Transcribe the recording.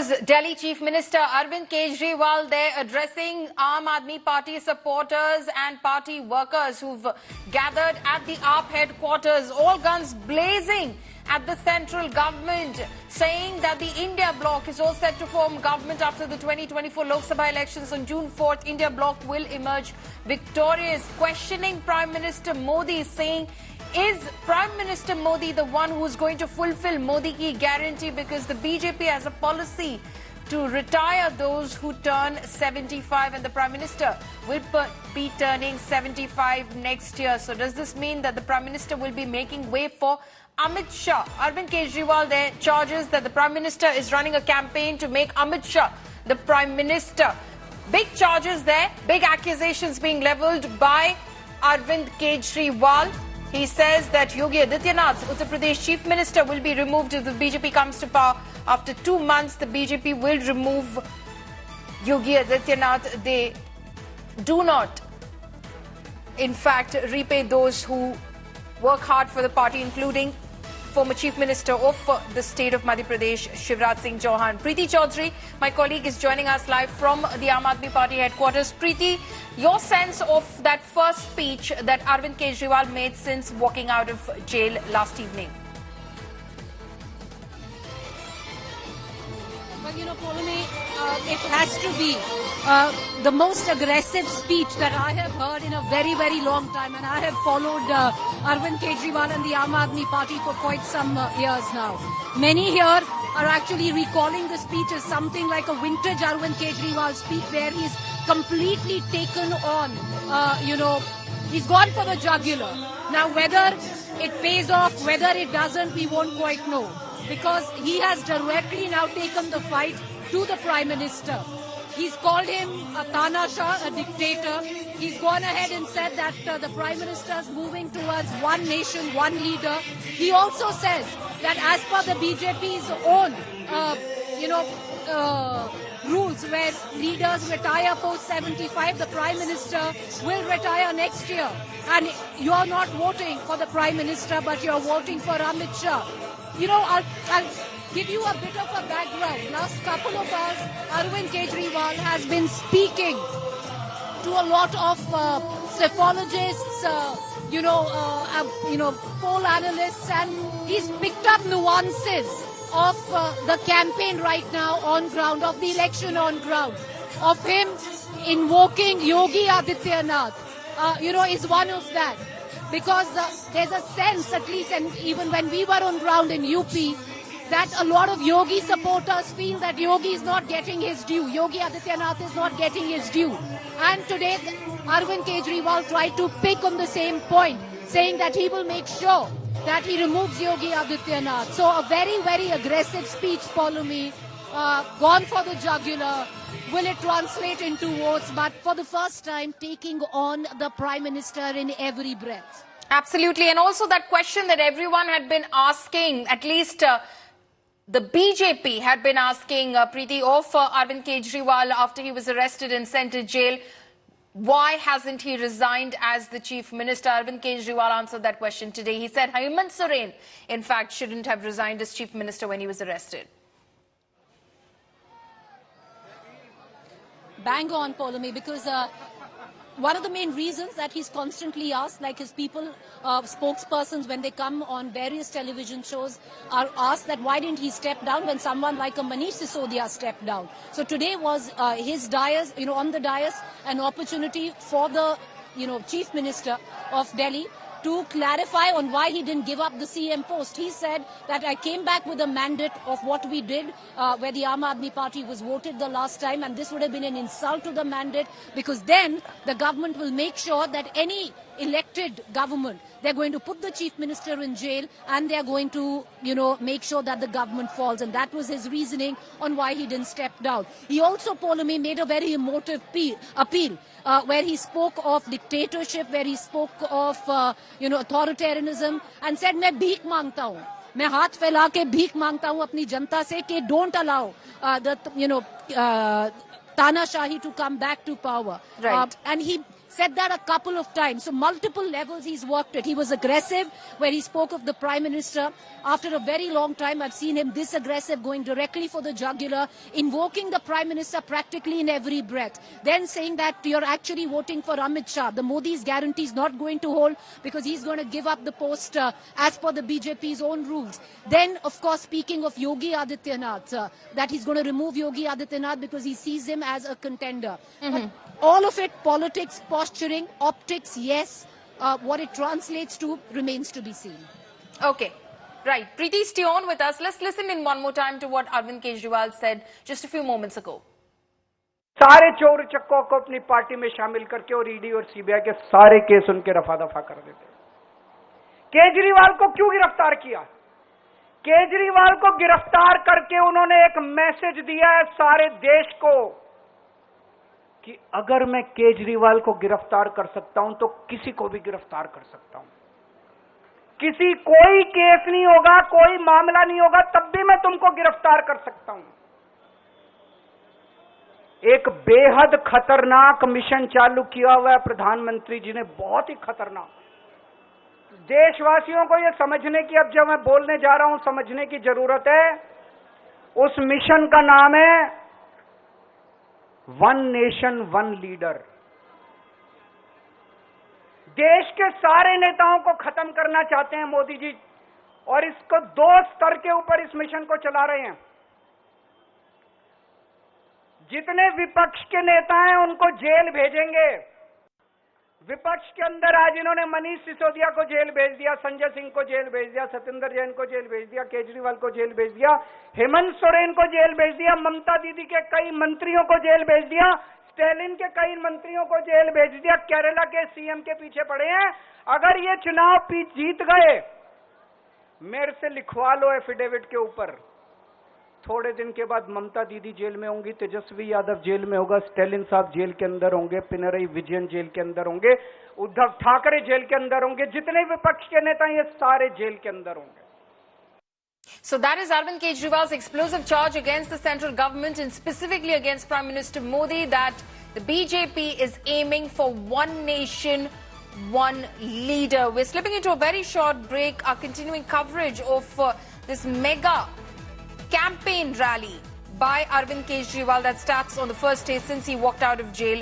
was Delhi Chief Minister Arvind Kejriwal there addressing Aam Aadmi Party supporters and party workers who've gathered at the AAP headquarters, all guns blazing at the central government, saying that the India bloc is all set to form government after the 2024 Lok Sabha elections on June 4th. India bloc will emerge victorious, questioning Prime Minister Modi, saying, is Prime Minister Modi the one who's going to fulfill Modi ki guarantee, because the BJP has a policy to retire those who turn 75 and the Prime Minister will be turning 75 next year. So does this mean that the Prime Minister will be making way for Amit Shah? Arvind Kejriwal there charges that the Prime Minister is running a campaign to make Amit Shah the Prime Minister. Big charges there, big accusations being levelled by Arvind Kejriwal. He says that Yogi Adityanath, Uttar Pradesh Chief Minister, will be removed if the BJP comes to power. After 2 months, the BJP will remove Yogi Adityanath. They do not, in fact, repay those who work hard for the party, including former Chief Minister of the state of Madhya Pradesh, Shivraj Singh Chauhan. Preeti Chaudhary, my colleague, is joining us live from the Aam Aadmi Party headquarters. Preeti, your sense of that first speech that Arvind Kejriwal made since walking out of jail last evening? Well, you know, Poulami, it has to be the most aggressive speech that I have heard in a very, very long time. And I have followed Arvind Kejriwal and the Aam Aadmi Party for quite some years now. Many here are actually recalling the speech as something like a vintage Arvind Kejriwal speech, where he's completely taken on, he's gone for the jugular. Now, whether it pays off, whether it doesn't, we won't quite know, because he has directly now taken the fight to the Prime Minister. He's called him a Tanashah, a dictator. He's gone ahead and said that the Prime Minister is moving towards one nation, one leader. He also says that as per the BJP's own, rules, where leaders retire post 75, the Prime Minister will retire next year. And you're not voting for the Prime Minister, but you're voting for Amit Shah. You know, I'll give you a bit of a background. Last couple of hours, Arvind Kejriwal has been speaking to a lot of psephologists, poll analysts, and he's picked up nuances of the campaign right now on ground, of the election on ground, of him invoking Yogi Adityanath, is one of that. Because there's a sense, at least, and even when we were on ground in UP, that a lot of Yogi supporters feel that Yogi is not getting his due. Yogi Adityanath is not getting his due. And today, Arvind Kejriwal tried to pick on the same point, saying that he will make sure that he removes Yogi Adityanath. So a very, very aggressive speech, Poulami, gone for the jugular. Will it translate into votes? But for the first time, taking on the Prime Minister in every breath. Absolutely. And also that question that everyone had been asking, at least the BJP had been asking, Preeti, of Arvind Kejriwal after he was arrested and sent to jail. Why hasn't he resigned as the Chief Minister? Arvind Kejriwal answered that question today. He said Hemant Soren, in fact, shouldn't have resigned as Chief Minister when he was arrested. Bang on, Poulami, because one of the main reasons that he's constantly asked, like his people, spokespersons, when they come on various television shows, are asked that why didn't he step down when someone like a Manish Sisodia stepped down. So today was his dais, on the dais, an opportunity for the, Chief Minister of Delhi to clarify on why he didn't give up the CM post. He said that I came back with a mandate of what we did, where the Aam Aadmi Party was voted the last time, and this would have been an insult to the mandate, because then the government will make sure that any elected government, they're going to put the Chief Minister in jail, and they're going to, make sure that the government falls. And that was his reasoning on why he didn't step down. He also, Poulami, made a very emotive appeal, where he spoke of dictatorship, where he spoke of, authoritarianism, and said, मैं भीख मांगता हूँ, मैं हाथ फैला के भीख मांगता हूँ अपनी जनता से कि don't allow Tanashahi to come back to power. Right. And he said that a couple of times. So multiple levels he's worked at. He was aggressive where he spoke of the Prime Minister. After a very long time, I've seen him this aggressive, going directly for the jugular, invoking the Prime Minister practically in every breath. Then saying that you're actually voting for Amit Shah. The Modi's guarantee is not going to hold because he's going to give up the post as per the BJP's own rules. Then, of course, speaking of Yogi Adityanath, that he's going to remove Yogi Adityanath because he sees him as a contender. But all of it, politics, posturing, optics, yes. What it translates to remains to be seen. Okay. Right. Preeti, stay on with us. Let's listen in one more time to what Arvind Kejriwal said just a few moments ago. सारे चोर चक्कों को अपनी party में शामिल करके और ED और CBI के सारे केस उनके रफा दफा कर देते। केजरीवाल को क्यों गिरफ्तार किया? केजरीवाल को गिरफ्तार करके उन्होंने एक मैसेज दिया है सारे देश को कि अगर मैं केजरीवाल को गिरफ्तार कर सकता हूं तो किसी को भी गिरफ्तार कर सकता हूं। कोई केस नहीं होगा, कोई मामला नहीं होगा, तब भी मैं तुमको गिरफ्तार कर सकता हूं। एक बेहद खतरनाक मिशन चालू किया हुआ है प्रधानमंत्री जी ने, बहुत ही खतरनाक। देशवासियों को यह समझने की, अब जब मैं बोलने जा रहा हूं, समझने की जरूरत है। उस मिशन का नाम है वन नेशन वन लीडर। देश के सारे नेताओं को खत्म करना चाहते हैं मोदी जी, और इसको 2 स्तर के ऊपर इस मिशन को चला रहे हैं। जितने विपक्ष के नेता हैं उनको जेल भेजेंगे। विपक्ष के अंदर आज इन्होंने मनीष सिसोदिया को जेल भेज दिया, संजय सिंह को जेल भेज दिया, सत्येंद्र जैन को जेल भेज दिया, केजरीवाल को जेल भेज दिया, हेमंत सोरेन को जेल भेज दिया, ममता दीदी के कई मंत्रियों को जेल भेज दिया, स्टैलिन के कई मंत्रियों को जेल भेज दिया, केरला के सीएम के पीछे पड़े हैं। अगर ये चुनाव जीत गए, मेरे से लिखवा लो एफिडेविट के ऊपर, थोड़े दिन के बाद ममता दीदी जेल में होंगी, तेजस्वी यादव जेल में होगा, स्टैलिन साहब जेल के अंदर होंगे, पिनरई विजयन जेल के अंदर होंगे, उद्धव ठाकरे जेल के अंदर होंगे, जितने विपक्ष के नेता ये सारे जेल के अंदर होंगे। So that is Arvind Kejriwal's explosive charge against the central government and specifically against Prime Minister Modi, that the BJP is aiming for one nation, one leader. We're slipping into a very short break. Our continuing coverage of this mega campaign rally by Arvind Kejriwal that starts on the first day since he walked out of jail.